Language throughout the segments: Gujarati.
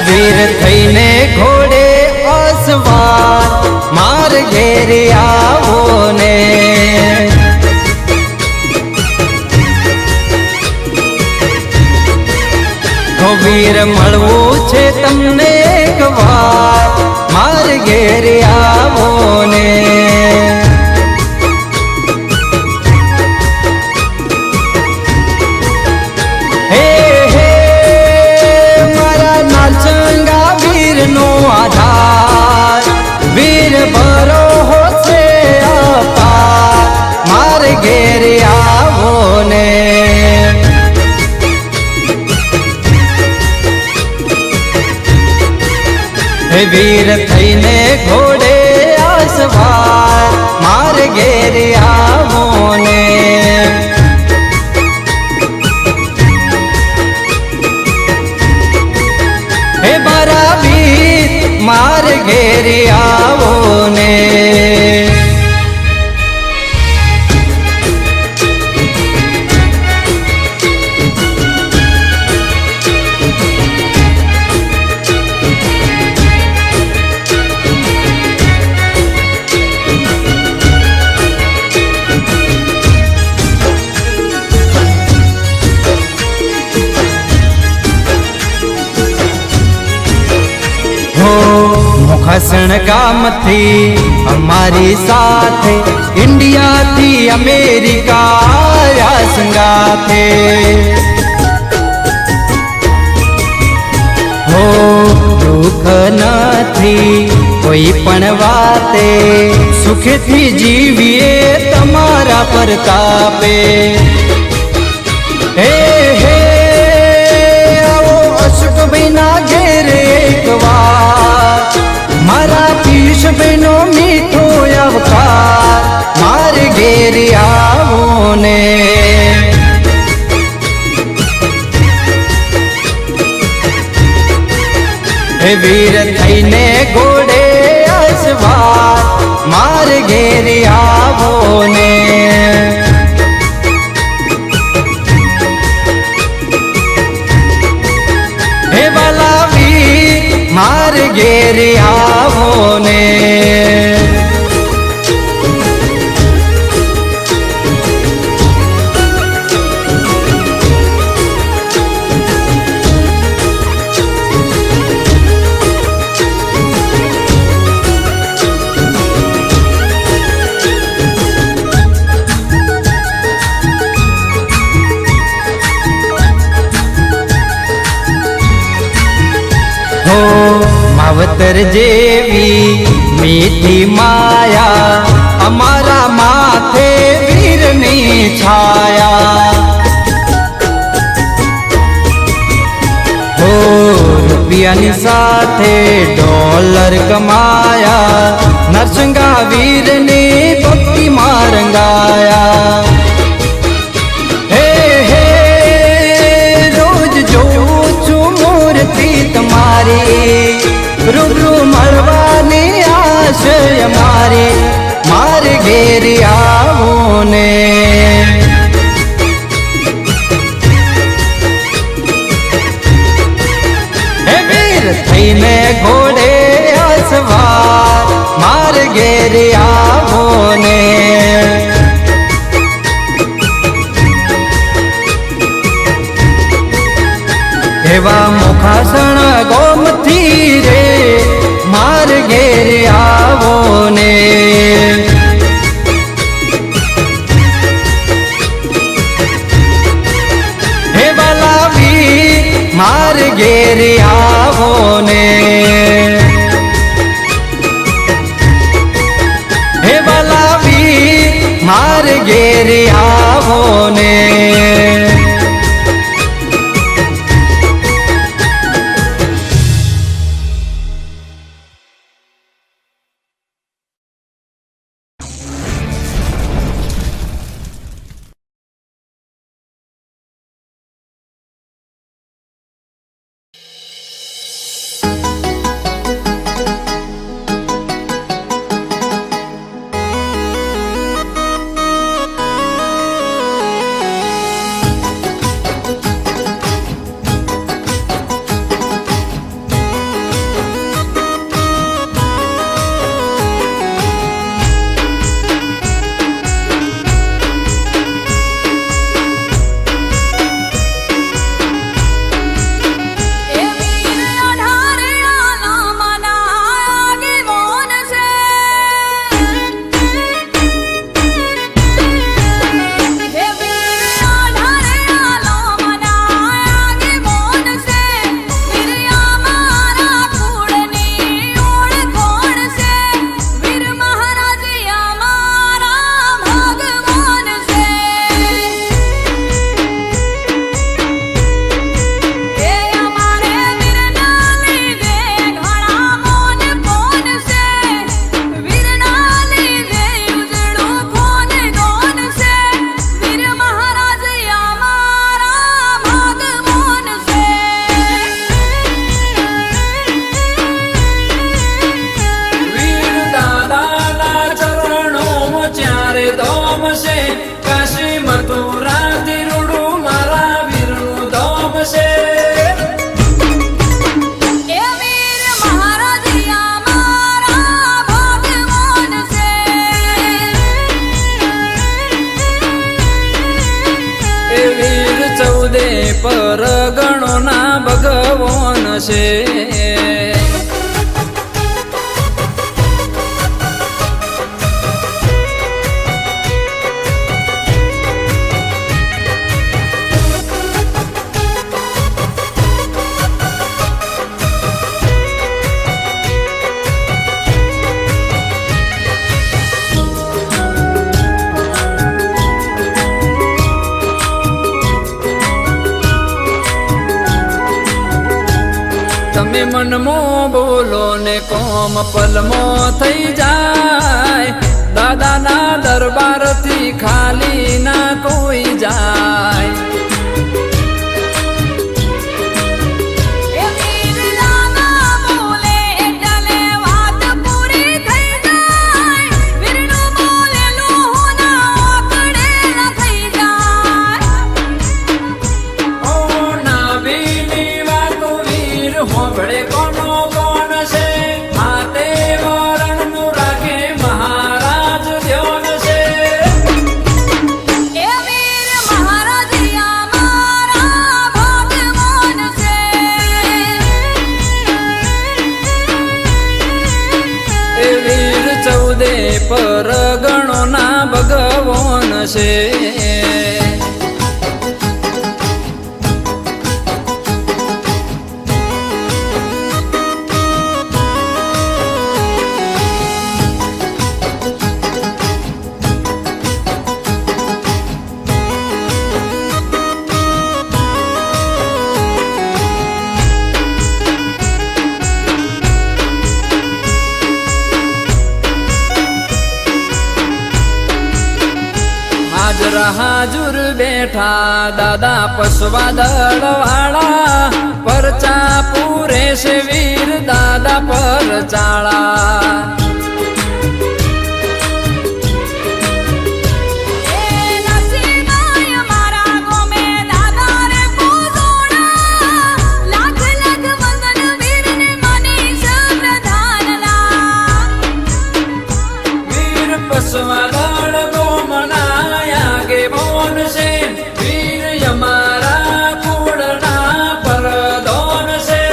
વીર થઈને ઘોડે અસવાર માર ઘેર આવો ને વીર મળવું છે તમને એક વાર માર ઘેર આવો ને હે હે મારા નાચંગા વીરનો આધાર વીર ભરો છે અપાર માર ઘેર આવો ને વીર થઈને ઘોડે અસવાર માર ઘેર આવો ને હે મારા વીર માર ઘેર આવો ને ખસણ ગામથી અમારી સાથે ઇન્ડિયાથી અમેરિકા આયા સંગાથે હો દુઃખ નથી કોઈ પણ વાતે સુખથી જીવીએ તમારા પ્રતાપે હે હે આવો અશોકભાઈ ના ઘેર એક વાર મારા પીશ બેનો મીઠો આવકાર માર ઘેર આવો ને વીર થઈને ઘોડે અસવાર માર ઘેર આવો ને હે વાલા વીર માર ઘેર આવો ને માવતર જેવી મીઠી માયા અમારા માથે વીરની છાયા હો રૂપિયાની સાથે ડોલર કમાયા નરસંગા વીરની ભક્તિમાં રંગાયા હે હે રોજ જોઉં છું મૂર્તિ તમારી રૂબરૂ મળવાની આશય મારી માર ઘેર આવો ને હે વીર થઈને ઘોડે અસવાર માર ઘેર આવો ને એવા મુખાસણ ગોમથી રે માર ઘેર આવો ને હે વાલા વીર માર ઘેર આવો ને હે વાલા વીર માર ઘેર આવો ને છે. તમે મનમો બોલો ને કોમ પલમો થઈ જાય, દાદાના દરબારથી ખાલી ના કોઈ જાય. હોંભળે કોનો કોણ છે, હાથે વરણનું રાખે મહારાજ ધ્યાન છે. એ વીર મહારાજ અમારા ભગવાન છે. એ વીર 14 પરગણોના ભગવાન છે. હાજર બેઠા દાદા પશવાદળ વાળા, પરચા પૂરે છે વીર દાદા પરચાળા. પશવાદળ ગોમનાયા ગે બોન છે, વીર અમારા કુળના પરદોન છે.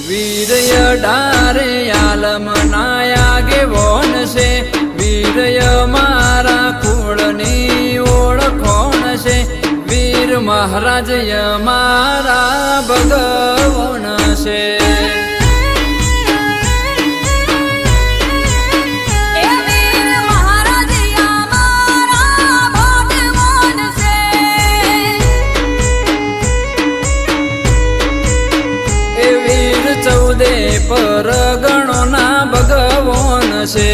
વીર ડારે આલમનાયા ગે બોન છે, વીર અમારા કુળની ઓળખોણ છે. વીર મહારાજ અમારા ભગવાન છે. પરગણોના ભગવાન છે.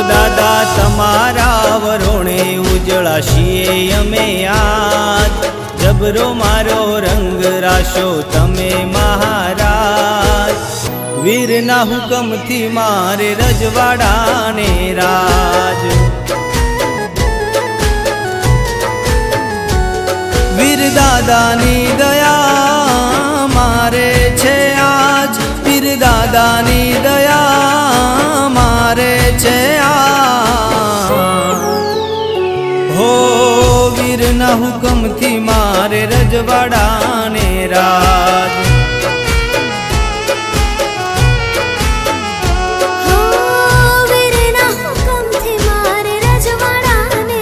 દાદા તમારા વરોણે ઉજળાશીએ અમે આજ, જબરો મારો રંગ રાશો તમે મહારાજ. વીરના હુકમથી મારે રજવાડાને રાજ. વીર દાદાની દયા મારે છે આજ, વીર દાદાની દયા મારે છે આજ. હો વીરના હુકમથી મારે મારે રજવાડાને રાજ. વીરના હુકમથી મારે રજવાડાને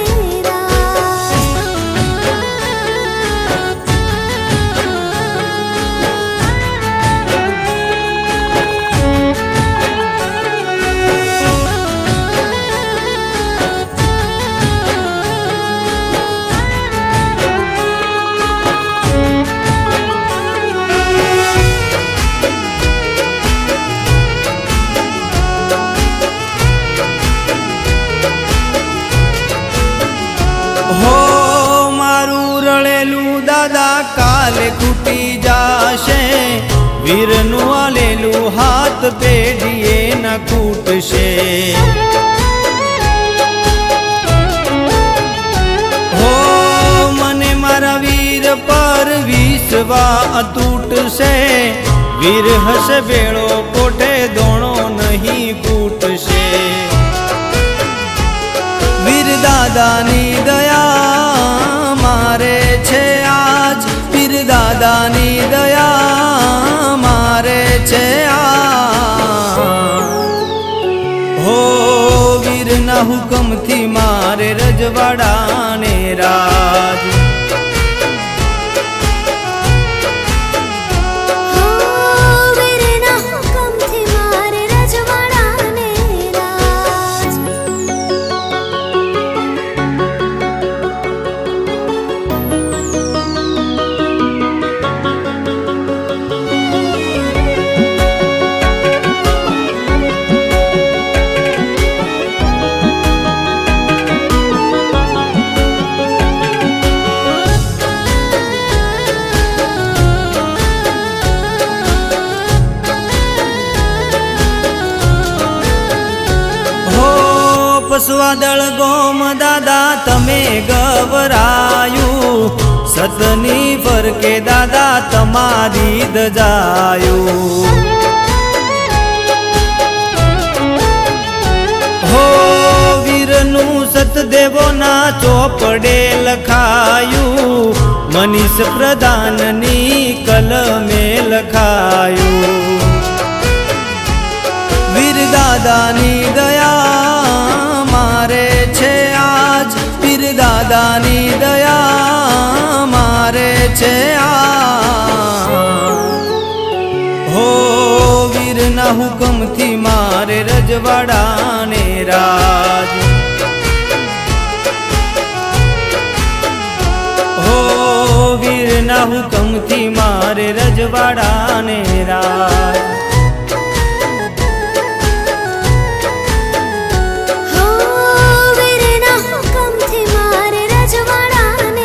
હો મારું રળેલું દાદા કાલે ખૂટી જાશે. વીરનું આલેલું હાથ પેઢીએ ન ખૂટશે. હો મને મારા વીર પર વિશ્વા અતૂટશે. વીર હશે બેળો કોઠે દોણો નહીં ફૂટશે. વીર દાદાની દયા મારે છે આજ. વીર દાદાની દયા મારે છે આજ. હો વીરના હુકમથી મારે રજવાડાને રાજ. વીરના હુકમથી મારે રજવાડાને રાજ. સ્વાદળ ગોમ દાદા તમે ગવરાયું. સતની ફરકે દાદા તમારી દજાયું. હો વીરનું સતદેવોના ચોપડે લખાયું. મનીષ પ્રધાનની કલમે લખાયું. વીર દાદાની દયા મારે છે આજ. વીર દાદાની દયા મારે છે આજ. હો વીરના હુકમથી મારે રજવાડાને રાજ. હો વીરના હુકમથી મારે રજવાડાને રાજ. વીરના હુકમથી મારે રજવાડાને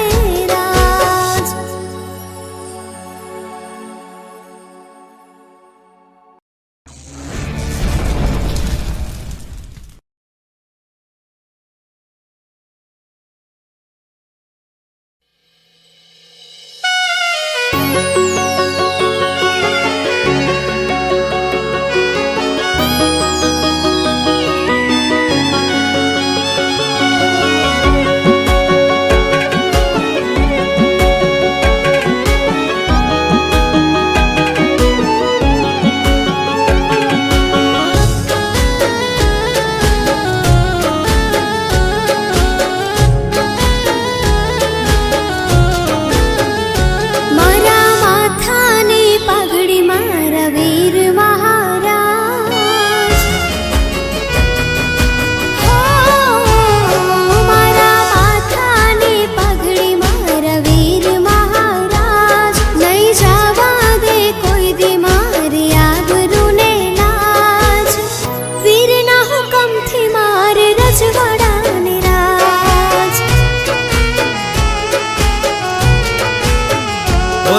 રાજ.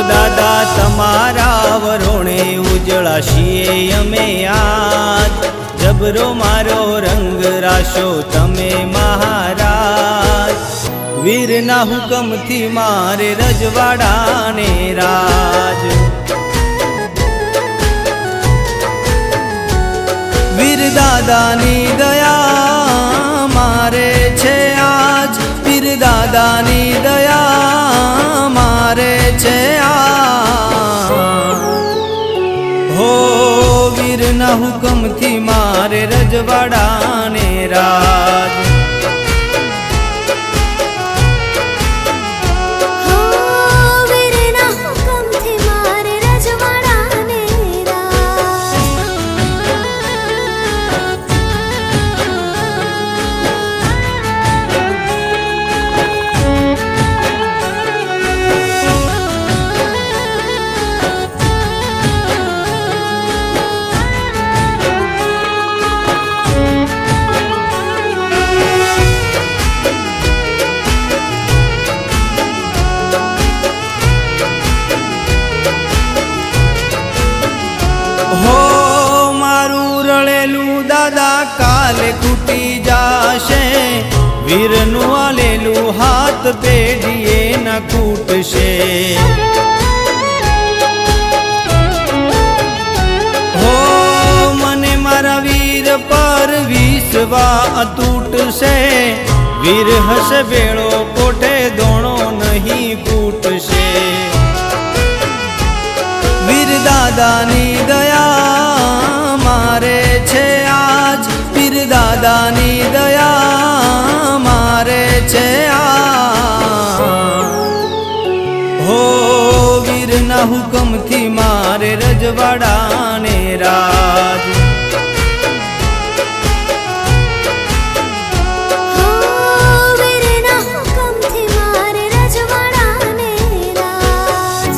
દાદા તમારા વરોણે ઉજળાશીએ અમે આજ. જબરો મારો રંગ રાશો તમે મહારાજ. વીરના હુકમથી મારે રજવાડાને રાજ. વીર દાદાની દયા મારે છે આજ. વીર દાદાની દયા મારે વીરના હુકમથી મારે રજવાડાને રાજ. હો વીરના હુકમથી મારે રજવાડાને રાજ. હો મારું રળેલું દાદા કાલે ખૂટી જાશે, વીરનું આલેલું હાથ પેઢીએ ના ખૂટશે. હો મને મારા વીર પર વિશ્વા અતૂટશે, વીર હશે બેળો કોઠે દોણો નહીં ફૂટશે. વીર દાદાની દયા મારે છે આજ, વીર દાદાની દયા મારે છે આજ. હો વીરના હુકમથી મારે રજવાડાને રાજ. હો વીરના હુકમથી મારે રજવાડાને રાજ.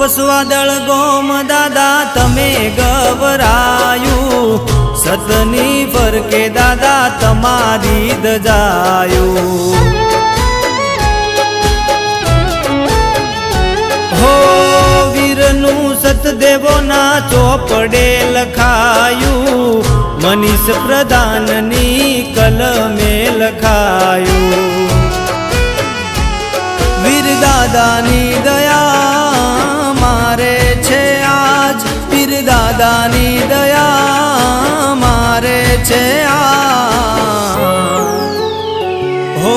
પસવાદળ ગોમ દાદા તમે ગવરાયું, સતની ફરકે દાદા તમારી દજાયું. હો વીરનું સતદેવોના ચોપડે લખાયું, મનીષ પ્રધાનની કલમે લખાયું. વીર દાદાની દયા મારે છે આજ, વીર દાદાની દયા મારે છે આજ. હો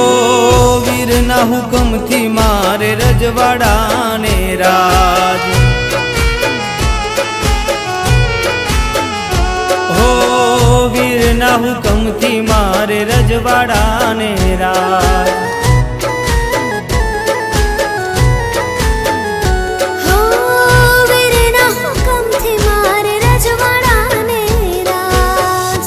વીરના હુકમથી મારે રજવાડાને રાજ. હો વીરના હુકમથી મારે રજવાડાને રાજ. હો વીરના હુકમથી મારે રજવાડાને રાજ.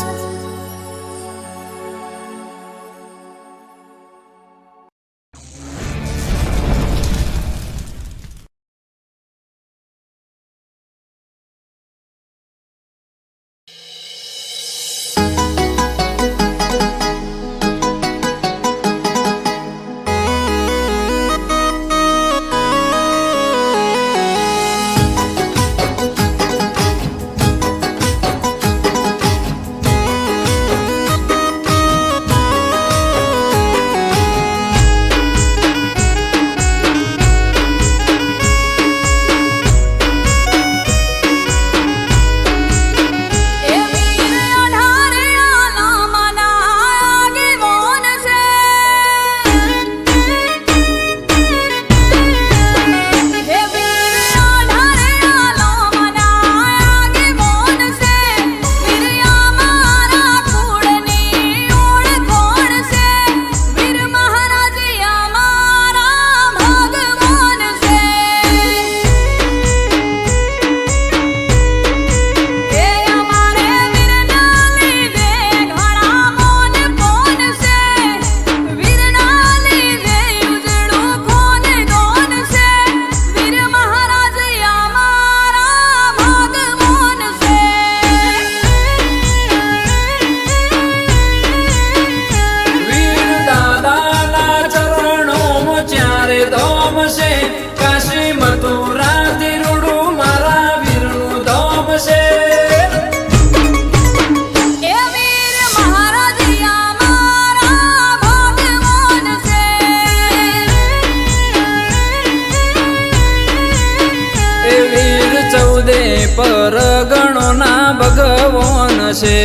પર ગણોના ભગવાન છે.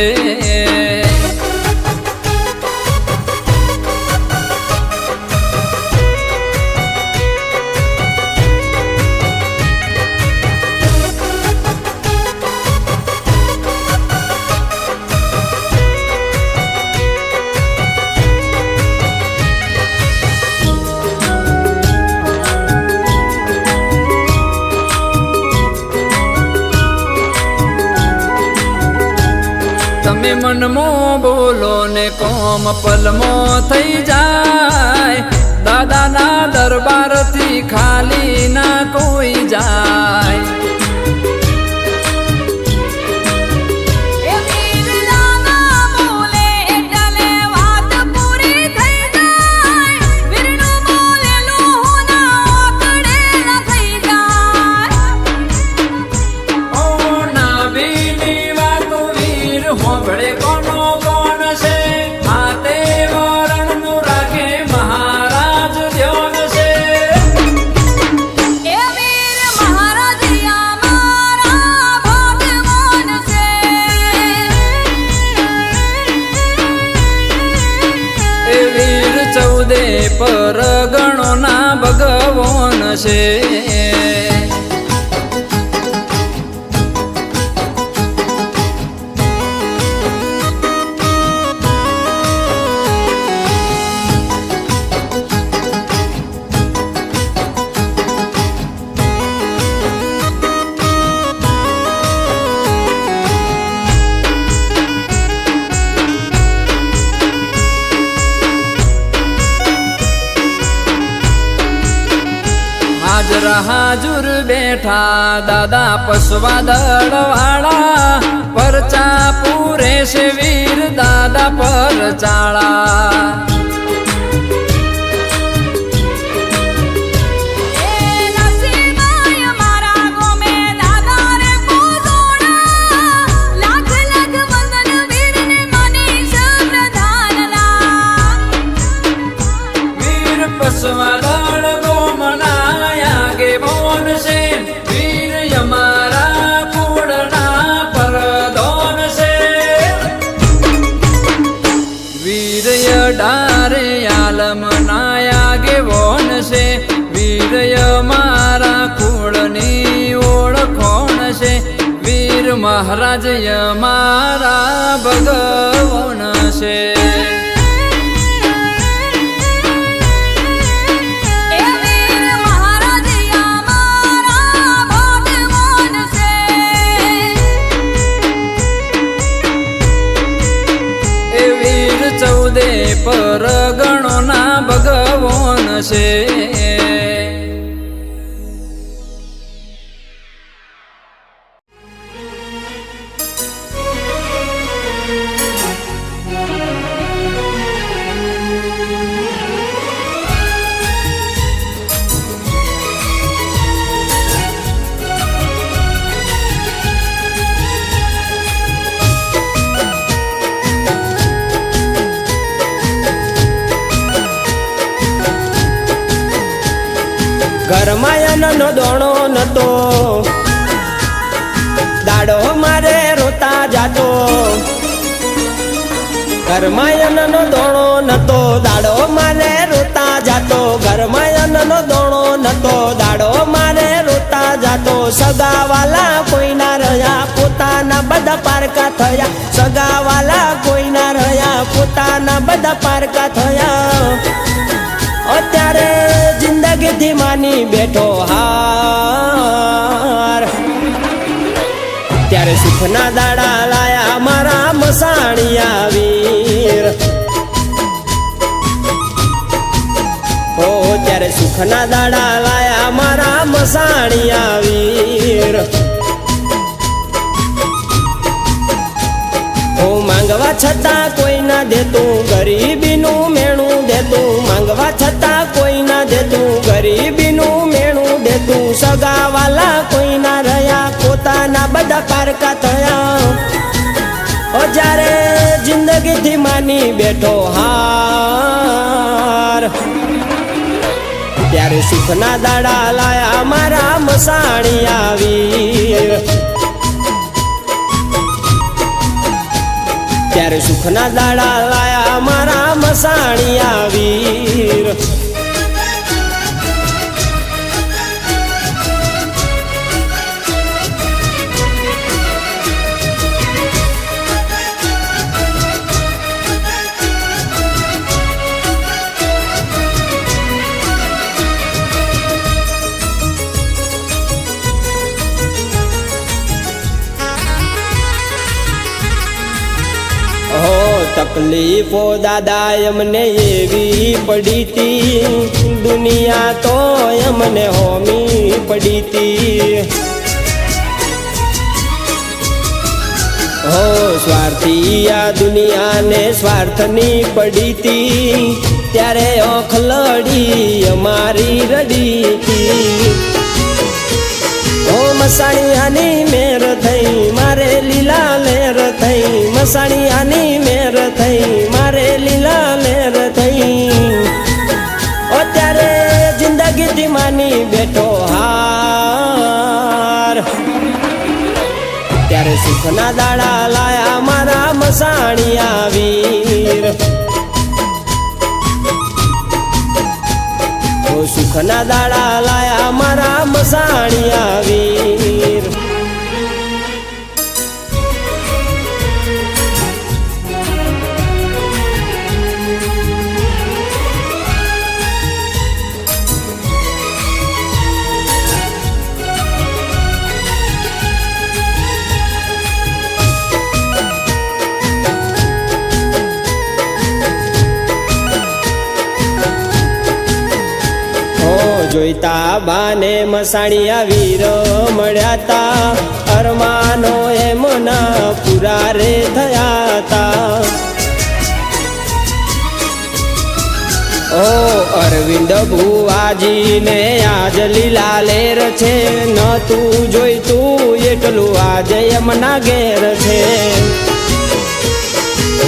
તમે મનમો બોલો ને કોમ પલમો થઈ જાય. દાદાના દરબારથી ખાલી ના કોઈ જાય. હોંભળે કોનો કોણ છે આ તે વરણનું રાખે મહારાજ ધ્યાન છે. એ વીર મહારાજ અમારા ભગવાન છે. એ વીર 14 પર ગણોના ભગવાન છે. હાજર બેઠા દાદા પસવા દળવાળા. પરચા પૂરે છે વીર દાદા પરચાળા. વીર પસવા દળ ગોમનાયા ગે બોન છે. વીર અમારા કુળના પરદોન છે. વીર ડારે આલમ નાયા ગે બોન છે. વીર અમારા કુળની ઓળખોણ છે. વીર મહારાજ અમારા ભગવાન છે. એ વીર 14 પર ગણોના ભગવાન છે. ઘરમાયનનો દોણો નતો દાડો મારે રોતા જાતો. ઘરમાયનનો દોણો નતો દાડો મારે રોતા જાતો. ઘરમાયનનો દોણો નતો દાડો મારે રોતા જાતો. સગાવાલા કોઈના રહ્યા પોતાના બધા પારકા થયા. સગાવાલા કોઈના રહ્યા પોતાના બધા પારકા થયા. અત્યારે જિંદગીથી માની બેઠો હાર. ત્યારે સુખના દાડા લાયા મારા મસાણિયા વીર. ઓ ત્યારે સુખના દાડા લાયા મારા મસાણિયા વીર. માંગવા છતાં કોઈ ના દેતું ગરીબીનું મેણું દેતું. માંગવા છતાં કોઈ ના દેતું ગરીબીનું મેણું દેતું. સગાવાલા કોઈ ના રહ્યા પોતાના બધા પારકા થયા. જ્યારે જિંદગીથી માની બેઠો હાર. ત્યારે સુખના દાડા લાયા મારા મસાણિયા વીર. ત્યારે સુખના દાડા લાયા મારા મસાણિયા વીર. તકલીફો દાદા અમને એવી પડી તી, દુનિયા તો અમને હોમી પડી તી. હો સ્વાર્થી આ દુનિયાને સ્વાર્થની પડી તી, ત્યારે ઓખ લડી અમારી રડી તી. ઓ મસાણિયાની મેર થઈ મારે લીલા લેર થઈ, મસાણિયાની મેર થઈ મારે લીલા લેર થઈ. ઓ ત્યારે જિંદગીથી માની બેઠો હાર, ત્યારે સુખના દાડા લાયા મારા મસાણિયા વીર. સુખના દાડા લાયા મારા મસાણિયા વીર. જોઈતા બાને મસાણિયા વીર મળ્યા તા, અરમાનો એમના પૂરા રે થયા તા. ઓ અરવિંદ ભુવાજીને આજ લીલા લેર છે, ન તું જોઈતું એટલું આજે એમના ઘેર છે.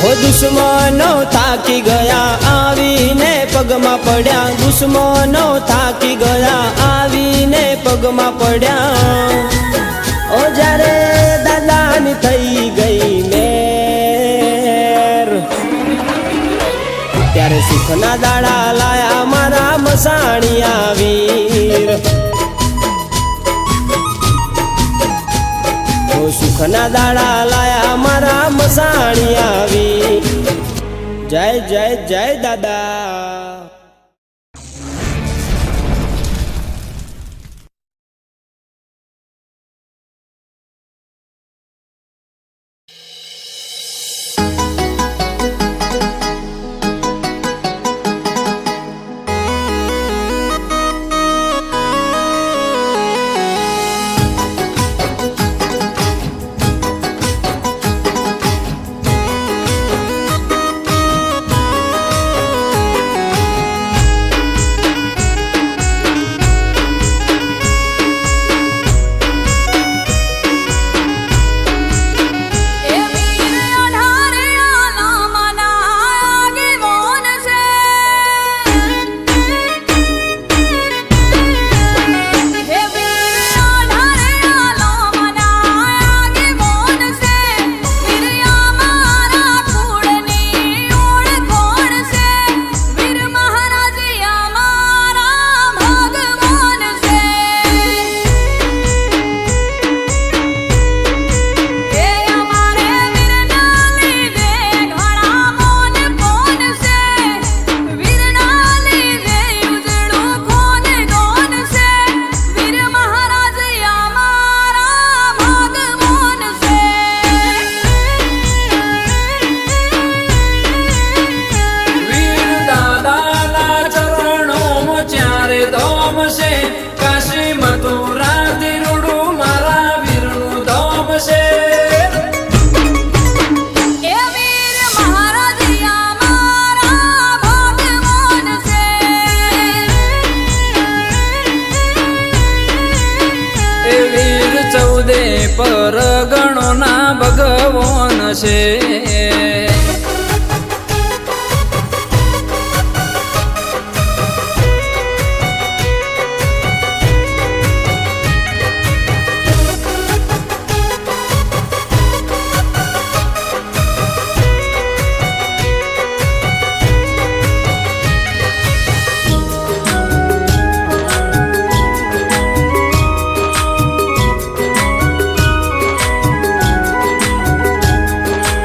હો દુશ્મનો થાકી ગયા આવીને પગમાં પડ્યા, દુશ્મનો થાકી ગયા આવીને પગમાં પડ્યા. ઓ જ્યારે દાદાની થઈ ગઈ મેર, ત્યારે સુખના દાડા લાયા મારા મસાણિયા વીર. સુખના દાડા લાયા મારા મસાણિયા વીર. જય જય જય દાદા. પરગણોના ભગવાન છે.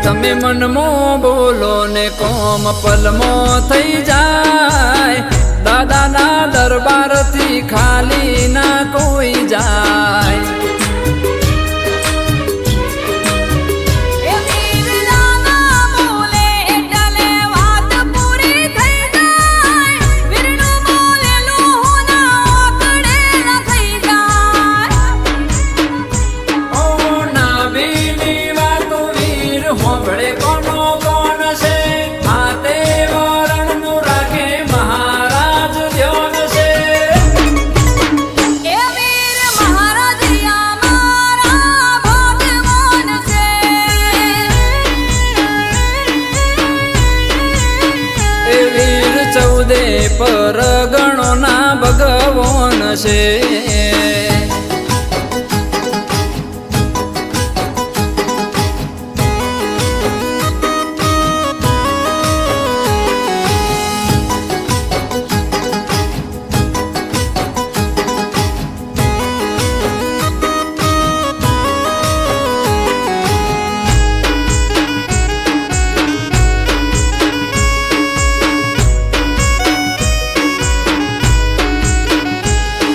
તમે મનમો બોલો ને કોમ પલમો થઈ જાય દાદાના દરબારથી ખાલી ના કોઈ જાય એ વીરલાના બોલે એટલે વાત પૂરી થઈ જાય વીરનું બોલેલું હોના ઓકળે ના થઈ જાય ઓ નાભીની વાતો વીર હોંભળે કોનો કોણ છે આ તે વરણનું રાખે મહારાજ ધ્યાન છે એ વીર મહારાજિયા મારા ભગવાન છે એ વીર ચૌદે પરગણોના ભગવાન છે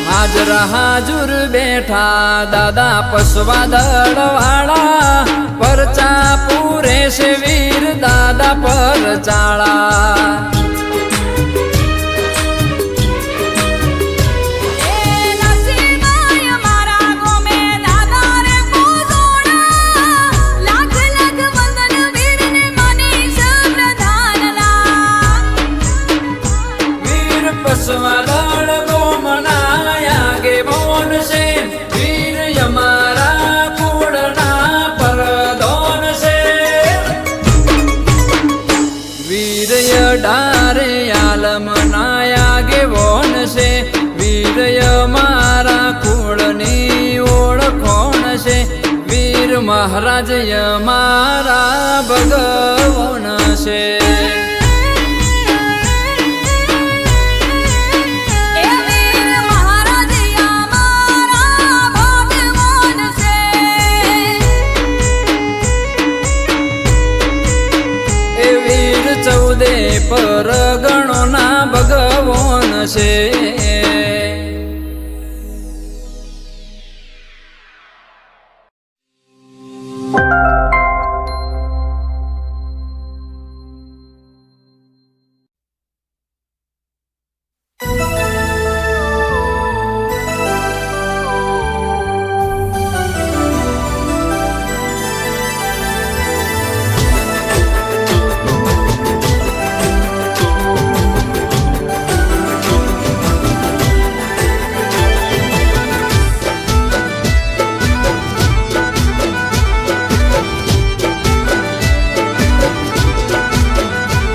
હાજરા હાજુર બેઠા દાદા પસવા દળવાળા પરચા પૂરે છે વીર દાદા પરચાળા એ નસીબાય મારા ગોમે દાદા રે પૂજોણા લાખ લાખ વંદન વીરને મનીષ પ્રધાનના વીર પસવા દળ ગોમનાયા ગે બોન છે વીર અમારા કુળના પરદોન છે વીર ડારે આલમ નાયા ગે બોન છે વીર અમારા કુળની ઓળખોણ છે વીર મહારાજ અમારા ભગવાન છે એ વીર મહારાજિયા મારા ભગવાન છે એ વીર ચૌદે પરગણોના ભગવાન છે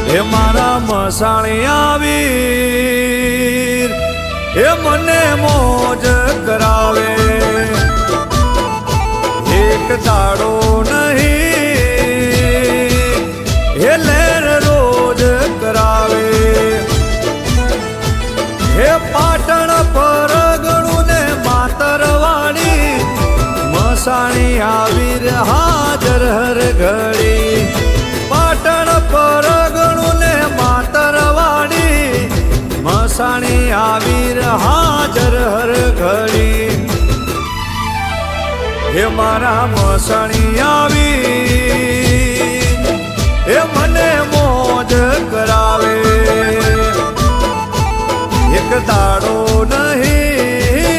હે મારા મસાણિયા વીર હે મને મોજ કરાવે એક દાડો નહીં હે લેર રોજ કરાવે હે પાટણ પરગણું ને માતરવાડી મસાણિયા વીર હાજર હર ઘડી પાટણ પરગણું ને માતરવાડી મસાણી આવીર હાજર હર ઘડી હે મારા મસાણી આવી હે મને મોજ કરાવે એક દાડો નહીં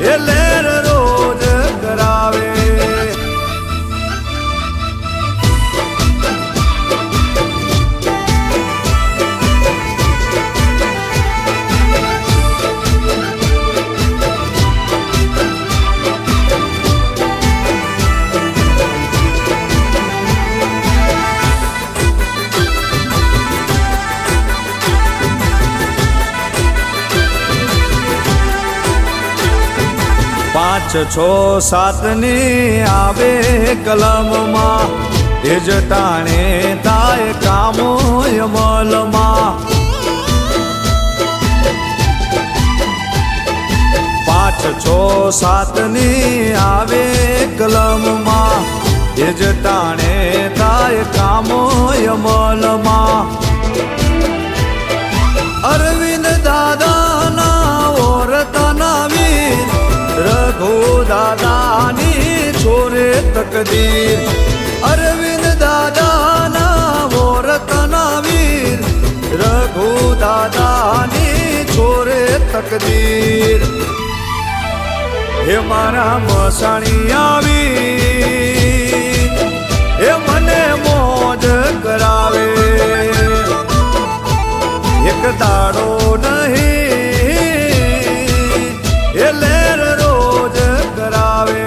હે લેર રોજ કરાવે પાંચ છ સાતની આવે કલમમાં એ જ ટાણે થાય કામો અમલમાં પાંચ છ સાતની આવે કલમમાં એ જ ટાણે કામો યમલમાં અરવિંદ દાદાના ઓરતાના વીર રઘુ દાદાની છોરે તકદીર અરવિંદ દાદાના ઓરતાના વીર રઘુ દાદાની છોરે તકદીર હે મારા મસાણી આવી હે મને મોજ કરાવે એક દાડો નહીં એ લેર રોજ કરાવે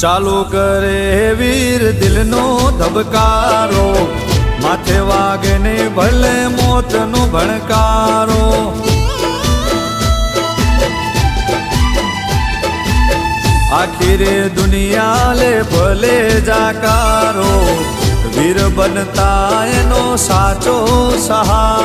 ચાલુ કરે વીર દિલનો ધબકારો માથે વાગે ને ભલે મોતનો ભણકારો આખીરે દુનિયા લે ભલે જાકારો વીર બનતા એનો સાચો સહારો